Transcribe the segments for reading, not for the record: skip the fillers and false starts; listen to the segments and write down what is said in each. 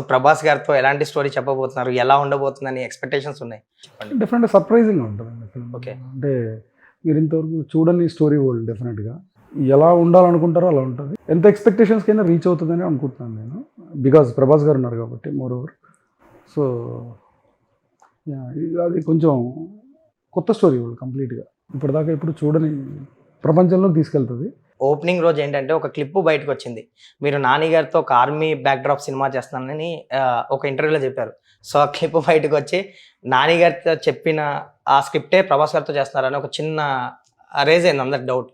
ప్రభాస్ గారితో ఎలాంటి స్టోరీ చెప్పబోతున్నారు? ఎలా ఉండబోతుందని ఎక్స్‌పెక్టేషన్స్ ఉన్నాయి? చెప్పండి. డెఫినెట్‌గా సర్ప్రైజింగ్‌గా ఉంటదండి ఫిల్మ్. ఓకే. అంటే మీరు ఇంతవరకు చూడని స్టోరీ వరల్డ్ డెఫినెట్‌గా. ఎలా ఉండాలనుకుంటారో అలా ఉంటది. ఎంత ఎక్స్‌పెక్టేషన్స్‌కైనా రీచ్ అవుతుందని అనుకుంటున్నాను నేను. బికాజ్ ప్రభాస్ గారు ఉన్నారు కాబట్టి మోర్ ఓవర్. సో, అది కొంచెం కొత్త స్టోరీ వరల్డ్ కంప్లీట్‌గా. ఇప్పటిదాకా ఎప్పుడు చూడని ప్రపంచంలోకి తీసుకెళ్తది. ఓపెనింగ్ రోజు ఏంటంటే ఒక క్లిప్ బయటకొచ్చింది. మీరు 'నాని' గారితో ఒక ఆర్మీ బ్యాక్‌డ్రాప్ సినిమా చేస్తున్నానని ఒక ఇంటర్వ్యూలో చెప్పారు. సో, ఆ క్లిప్ బయటకొచ్చి 'నాని' గారితో చెప్పిన ఆ స్క్రిప్టే ప్రభాస్ గారితో చేస్తున్నారని ఒక చిన్న రైజ్ అయింది అందరికి doubt.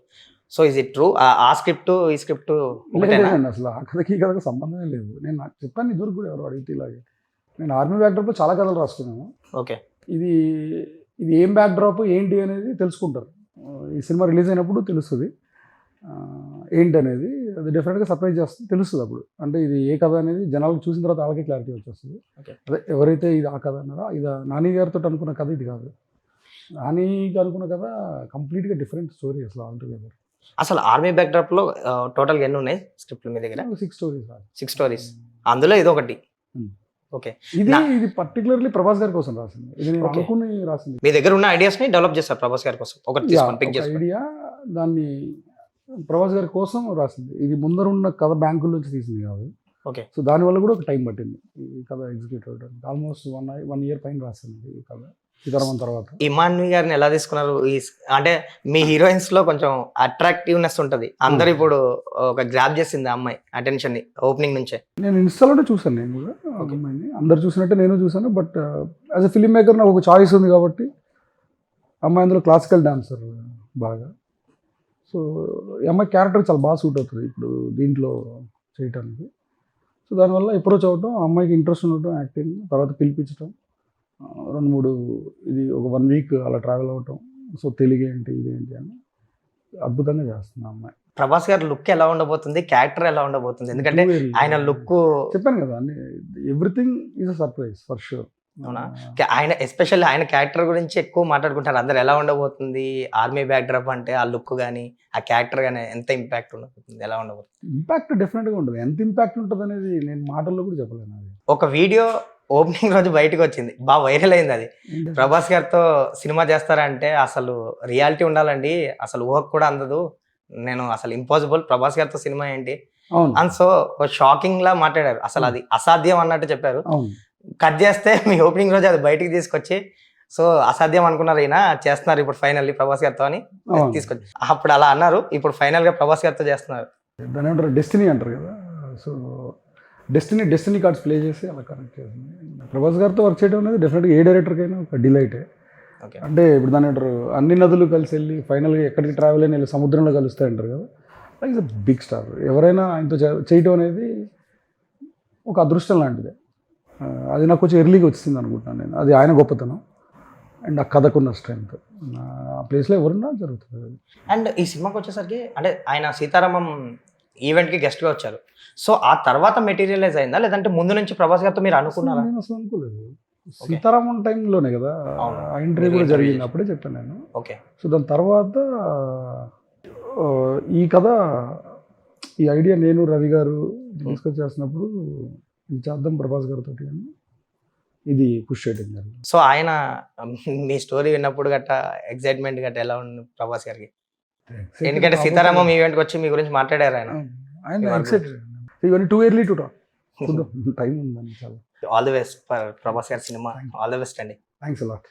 So, is it true? ఆ స్క్రిప్ట్, ఈ స్క్రిప్ట్ ఒకటేనా? లేదండి అసలు ఆ కథకి ఈ కథకి సంబంధమే లేదు. నేను నాకు చెప్పాను ఇదివరకు కూడా ఎవరో అడిగితే ఇలాగే. నేను ఆర్మీ బ్యాక్‌డ్రాప్‌లో చాలా కథలు రాసుకున్నాను. ఓకే. ఇది ఇది ఏం బ్యాక్‌డ్రాప్ ఏంటి అనేది తెలుసుకుంటారు. ఈ సినిమా రిలీజ్ అయినప్పుడు తెలుస్తది. ఏంటనేది అది డెఫినెట్‌గా సర్ప్రైజ్ చేస్తుంది. తెలుస్తది అప్పుడు. అంటే ఇది ఏ కథ అనేది జనాలకు చూసిన తర్వాత వాళ్ళకే క్లారిటీ వచ్చేస్తది. ఓకే. అదే ఎవరైతే ఇది ఆ కథ అన్నారో ఇది నాని గారితోటి అనుకున్న కథ ఇది కాదు. నానికి అనుకున్న కథ కంప్లీట్‌గా డిఫరెంట్ స్టోరీ అసలు ఆల్‌టుగెదర్. అసలు ఆర్మీ బ్యాక్‌డ్రాప్‌లో టోటల్‌గా ఎన్నున్నాయి స్క్రిప్ట్‌లు మీ దగ్గర? 6 స్టోరీస్. 6 స్టోరీస్. అందులో ఇదొకటి. హ్మ్. ఓకే. ఇది పర్టిక్యులర్‌లీ ప్రభాస్ గారి కోసం రాసింది. ఇది నేను ఓకే. అనుకుని రాసింది. మీ దగ్గర ఉన్న ఐడియాస్‌ని డెవలప్ చేస్తారు ప్రభాస్ గారి కోసం. ఒకటి తీసుకొని పిక్ ఒక చేసుకోండి. ఐడియా దాన్ని ప్రభాస్ గారి కోసం రాసింది. ఇది ముందరున్న కథ బ్యాంకుల నుంచి తీసింది కాదు. ఓకే. సో దానివల్ల కూడా ఒక టైం పట్టింది ఈ కథ ఎగ్జిక్యూట్ అవ్వడానికి. ఆల్మోస్ట్ 1 ఇయర్ పైన రాసింది ఈ కథ సీతారామం తర్వాత. ఇమాన్వి గారిని ఎలా తీసుకున్నారు? అంటే మీ హీరోయిన్స్‌లో కొంచెం అట్రాక్టివ్‌నెస్ ఉంటది. అందరూ ఇప్పుడు ఒక గ్రాబ్ చేసింది ఆ అమ్మాయి అటెన్షన్‌ని ఓపెనింగ్ నుంచే. నేను ఇన్‌స్టాలోనే చూసాను నేను కూడా ఆ అమ్మాయిని. అందరు చూసినట్టే నేను చూసాను. But as a film maker నాకు ఒక చాయిస్ ఉంది కాబట్టి అమ్మాయి అందులో క్లాసికల్ డాన్సర్ బాగా. సో ఈ అమ్మాయి క్యారెక్టర్ చాలా బాగా సూట్ అవుతుంది ఇప్పుడు దీంట్లో చేయటానికి. సో దానివల్ల అప్రోచ్ అవ్వటం, ఆ అమ్మాయికి ఇంట్రెస్ట్ ఉండటం యాక్టింగ్, తర్వాత పిలిపించడం, 2, 3 ఇది ఒక 1 వీక్ అలా ట్రావెల్ అవ్వటం. సో తెలుగేంటి ఇదేంటి అని అద్భుతంగా చేస్తుంది ఆ అమ్మాయి. ప్రభాస్ గారి లుక్ ఎలా ఉండబోతుంది? క్యారెక్టర్ ఎలా ఉండబోతుంది? ఎందుకంటే ఆయన లుక్ చెప్పాను కదా అన్ని everything is a surprise for sure. అవునా? ఆయన ఎస్పెషల్లీ ఆయన క్యారెక్టర్ గురించి ఎక్కువ మాట్లాడుకుంటారు. అందరూ ఎలా ఉండబోతుంది? ఆర్మీ బ్యాక్‌డ్రాప్ అంటే ఆ లుక్ గాని, ఆ క్యారెక్టర్ గాని ఎంత ఇంపాక్ట్ ఉండబోతుంది? ఎలా ఉండబోతుంది? ఇంపాక్ట్ డెఫినెట్గా ఉంటుంది. ఎంత ఇంపాక్ట్ ఉంటుంది అనేది నేను మాటల్లో కూడా చెప్పలేను. అది ఒక వీడియో ఓపెనింగ్ రోజు బయటకొచ్చింది. వైరల్ అయింది అది. ఏంటి? ప్రభాస్ గారితో సినిమా చేస్తారంటే అసలు రియాలిటీ ఉండాలండి. అసలు ఊహకు కూడా అందదు. నేను అసలు ఇంపాసిబుల్ ప్రభాస్ గారితో సినిమా ఏంటి? అవును అండ్ సో షాకింగ్‌లా మాట్లాడారు. అసలు అది అసాధ్యం అన్నట్టు చెప్పారు. అవును కట్ చేస్తే మీ ఓపెనింగ్ రోజు అది బయటికి తీసుకొచ్చి సో అసాధ్యం అనుకున్నారు ఈయన చేస్తున్నారు ఇప్పుడు ఫైనల్లీ ప్రభాస్ గారితో అని అవును. తీసుకొచ్చి అప్పుడు అలా అన్నారు. ఇప్పుడు ఫైనల్‌గా ప్రభాస్ గారితో చేస్తున్నారు. దాన్ని ఏమంటారు డెస్టినీ అంటారు కదా. సో డెస్టినీ కార్డ్స్ ప్లే చేసి అలా కనెక్ట్ చేసింది. ప్రభాస్ గారితో వర్క్ చేయడం అనేది డెఫినెట్గా ఏ డైరెక్టర్కైనా ఒక డిలైటే. ఓకే. అంటే ఇప్పుడు దాన్ని అంటారు అన్ని నదులు కలిసి వెళ్ళి ఫైనల్గా ఎక్కడికి ట్రావెల్ అయినా వెళ్ళి సముద్రంలో కలుస్తాయి అంటారు కదా. Like is a big star. ఎవరైనా ఆయనతో చేయటం అనేది ఒక అదృష్టం లాంటిదే. అది నాకు కొంచెం ఎర్లీగా వచ్చింది అనుకుంటున్నాను నేను. అది ఆయన గొప్పతనం అండ్ ఆ కథకున్న స్ట్రెంగ్త్. ఆ ప్లేస్లో ఎవరున్నా జరుగుతుంది అది. అండ్ ఈ సినిమాకి వచ్చేసరికి అంటే ఆయన సీతారామం ఈవెంట్‌కి గెస్ట్‌గా వచ్చారు. సో ఆ తర్వాత మెటీరియలైజ్ అయిందా? లేదంటే ముందు నుంచి ప్రభాస్ గారితో మీరు అనుకున్నారా? నేను అసలు అనుకోలేదు. సీతారామం టైంలోనే కదా అవును. ఆ ఇంటర్వ్యూ కూడా జరిగింది. అప్పుడే చెప్పాను నేను. ఓకే. సో దాని తర్వాత ఈ కథ ఈ ఐడియా నేను రవి గారు డిస్కస్ చేసినప్పుడు ఇది చేద్దాం ప్రభాస్ గారితో అని ఇది పుష్ చేయడం జరిగింది. సో ఆయన మీ స్టోరీ విన్నప్పుడు గట్టా ఎక్సైట్‌మెంట్ గట్టా ఎలా ఉంది ప్రభాస్ గారికి? ఎందుకంటే సీతారామం ఈవెంట్‌కి వచ్చి మీ గురించి మాట్లాడారు ఆయన. ఆయన ఎక్సైటెడ్. ఇవన్నీ టూ ఎర్లీ టు టాక్. చూద్దాం టైం ఉందని చాలా. All the best for Prabhas గారి సినిమా. ఆల్ ది బెస్ట్ అండి. Thanks a lot.